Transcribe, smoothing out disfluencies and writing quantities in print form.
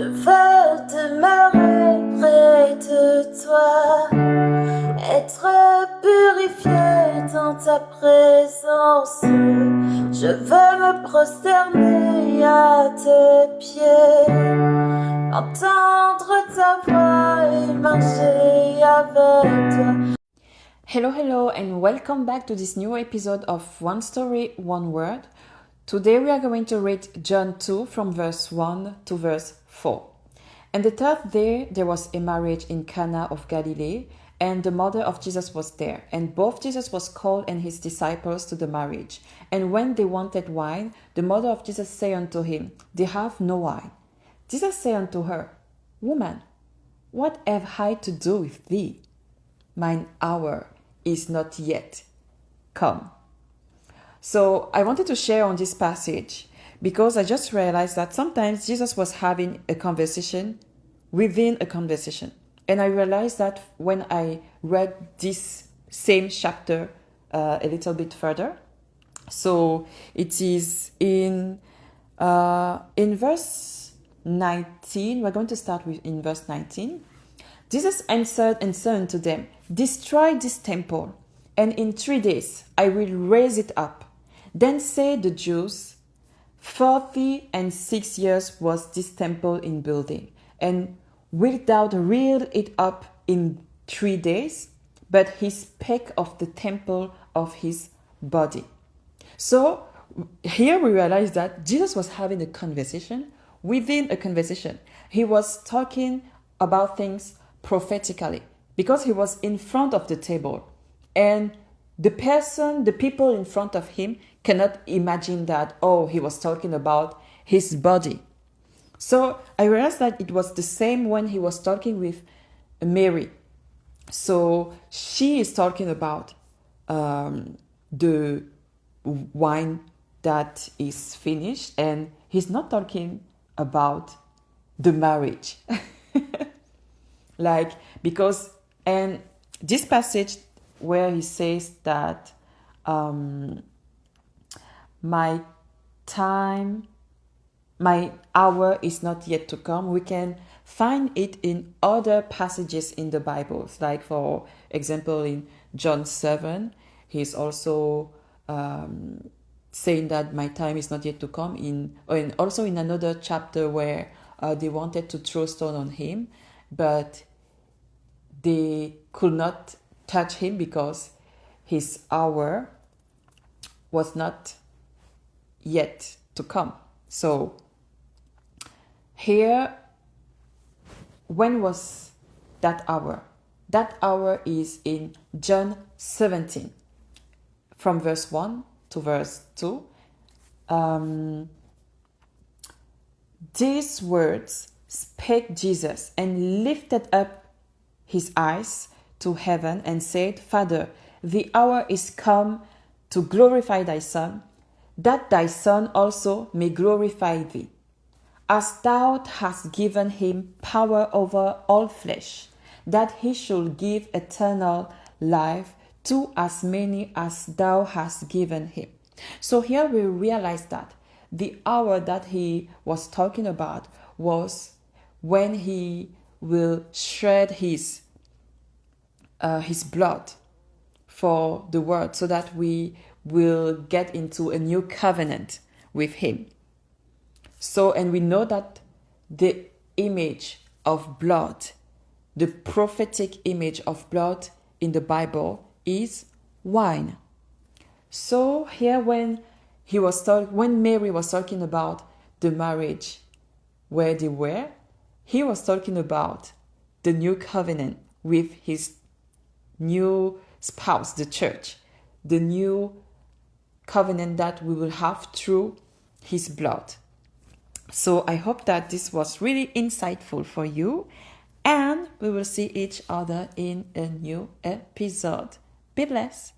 Je veux demeurer près de toi, être purifié dans ta présence. Je veux me prosterner à tes pieds, entendre ta voix et marcher avec toi. Hello, and welcome back to this new episode of One Story, One Word. Today we are going to read John 2 from verse 1 to verse 4. And the third day there was a marriage in Cana of Galilee, and the mother of Jesus was there. And both Jesus was called and his disciples to the marriage. And when they wanted wine, the mother of Jesus said unto him, They have no wine. Jesus said unto her, Woman, what have I to do with thee? Mine hour is not yet come. So I wanted to share on this passage because I just realized that sometimes Jesus was having a conversation within a conversation. And I realized that when I read this same chapter a little bit further. So it is in verse 19. We're going to start with in verse 19. Jesus answered and said unto them, Destroy this temple, and in 3 days I will raise it up. Then said the Jews, 46 years was this temple in building, and wilt thou rear it up in 3 days? But he spake of the temple of his body. So here we realize that Jesus was having a conversation within a conversation. He was talking about things prophetically because he was in front of the table, and the people in front of him cannot imagine that, he was talking about his body. So I realized that it was the same when he was talking with Mary. So she is talking about the wine that is finished, and he's not talking about the marriage. And this passage where he says that my hour is not yet to come, we can find it in other passages in the Bible. Like, for example, in John 7, he's also saying that my time is not yet to come. And also in another chapter where they wanted to throw stone on him, but they could not touch him because his hour was not yet to come. So here, when was that hour? That hour is in John 17, from verse 1 to verse 2. These words spake Jesus, and lifted up his eyes to heaven, and said, Father, the hour is come to glorify thy Son, that thy Son also may glorify thee, as thou hast given him power over all flesh, that he should give eternal life to as many as thou hast given him. So here we realize that the hour that he was talking about was when he will shed his blood for the world, so that we will get into a new covenant with him. So, and we know that the image of blood, the prophetic image of blood in the Bible, is wine. So here when Mary was talking about the marriage where they were, he was talking about the new covenant with his new spouse, the church, the new covenant that we will have through his blood. So I hope that this was really insightful for you, and we will see each other in a new episode. Be blessed.